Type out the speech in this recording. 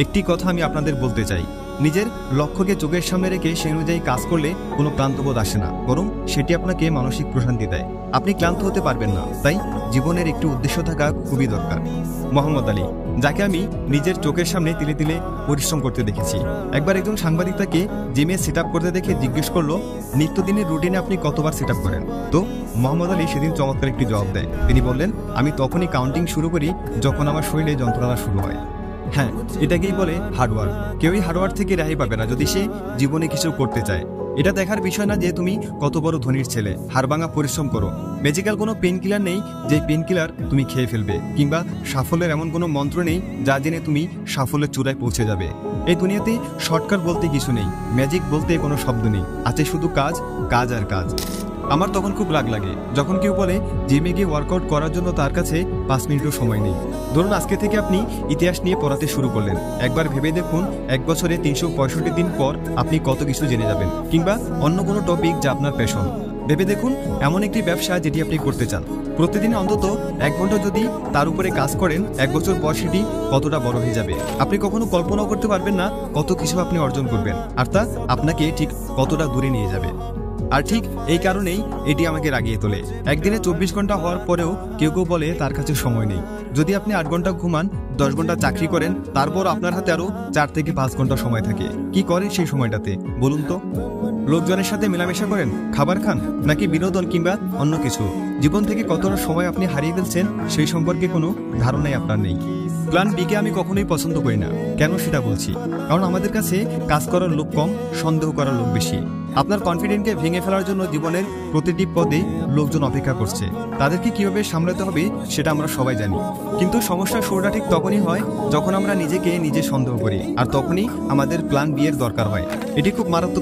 একটি কথা আমি আপনাদের বলতে চাই, নিজের লক্ষ্যকে চোখের সামনে রেখে সেই অনুযায়ী কাজ করলে কোনো ক্লান্তবোধ আসে না, বরং সেটি আপনাকে মানসিক প্রশান্তি দেয়। আপনি ক্লান্ত হতে পারবেন না, তাই জীবনের একটি উদ্দেশ্য থাকা খুবই দরকার। মোহাম্মদ আলী, যাকে আমি নিজের চোখের সামনে তিলে তিলে পরিশ্রম করতে দেখেছি। একবার একজন সাংবাদিক তাকে জিমে সেট আপ করতে দেখে জিজ্ঞেস করলো, নিত্যদিনের রুটিনে আপনি কতবার সেট আপ করেন? তো মোহাম্মদ আলী সেদিন চমৎকার একটি জবাব দেয়। তিনি বললেন, আমি তখনই কাউন্টিং শুরু করি যখন আমার শরীরে যন্ত্রণা শুরু হয়। হ্যাঁ, এটাকেই বলে হার্ডওয়ার্ক। কেউই হার্ডওয়ার্ক থেকে রেহাই পাবে না যদি সে জীবনে কিছু করতে চায়। এটা দেখার বিষয় না যে তুমি কত বড় ধনীর ছেলে, হাড়ভাঙা পরিশ্রম করো। ম্যাজিক্যাল কোনো পেন কিলার নেই যে পেন কিলার তুমি খেয়ে ফেলবে, কিংবা সাফল্যের এমন কোনো মন্ত্র নেই যা জেনে তুমি সাফল্যের চূড়ায় পৌঁছে যাবে। এই দুনিয়াতে শর্টকাট বলতে কিছু নেই, ম্যাজিক বলতে কোনো শব্দ নেই, আছে শুধু কাজ, কাজ আর কাজ। আমার তখন খুব রাগ লাগে যখন কেউ বলে জিমে গিয়ে ওয়ার্কআউট করার জন্য তার কাছে 5 মিনিটও সময় নেই। ধরুন আজকে থেকে আপনি ইতিহাস নিয়ে পড়াতে শুরু করলেন। একবার ভেবে দেখুন, এক বছরে 365 দিন পর আপনি কত কিছু জেনে যাবেন। কিংবা অন্য কোনো টপিক যা আপনার প্যাশন। ভেবে দেখুন, এমন একটি ব্যবসা যেটি আপনি করতে চান। প্রতিদিন অন্তত 1 ঘন্টা যদি তার উপরে কাজ করেন, 1 বছর পর সেটি কতটা বড় হয়ে যাবে আপনি কখনো কল্পনাও করতে পারবেন না। কত কিছু আপনি অর্জন করবেন, আর তা আপনাকে ঠিক কতটা দূরে নিয়ে যাবে। আর ঠিক এই কারণেই এটি আমাকে রাগিয়ে তোলে। একদিনে 24 ঘন্টা হওয়ার পরেও কেউ কেউ বলে তার কাছে সময় নেই। যদি আপনি 8 ঘন্টা ঘুমান, 10 ঘন্টা চাকরি করেন, তারপর আপনার হাতে আরো 4 থেকে 5 ঘন্টা সময় থাকে। কি করেন সেই সময়টাতে বলুন তো? লোকজনের সাথে মেলামেশা করেন, খাবার খান, নাকি বিনোদন কিংবা অন্য কিছু? জীবন থেকে কতটা সময় আপনি হারিয়ে ফেলছেন সেই সম্পর্কে কোনো ধারণাই আপনার নেই। প্ল্যান বিকে আমি কখনোই পছন্দ করি না। কেন সেটা বলছি, কারণ আমাদের কাছে কাজ করার লোক কম, সন্দেহ করার লোক বেশি। আপনার কনফিডেন্টকে ভেঙে ফেলার জন্য জীবনের প্রতিটি পদে লোকজন অপেক্ষা করছে। তাদেরকে কিভাবে সামলাতে হবে সেটা আমরা সবাই জানি, কিন্তু সমস্যার শুরুটা ঠিক তখনই হয় যখন আমরা নিজেকে নিজে সন্দেহ করি, আর তখনই আমাদের প্ল্যান বি এর দরকার হয়। এটি খুব মারাত্মক।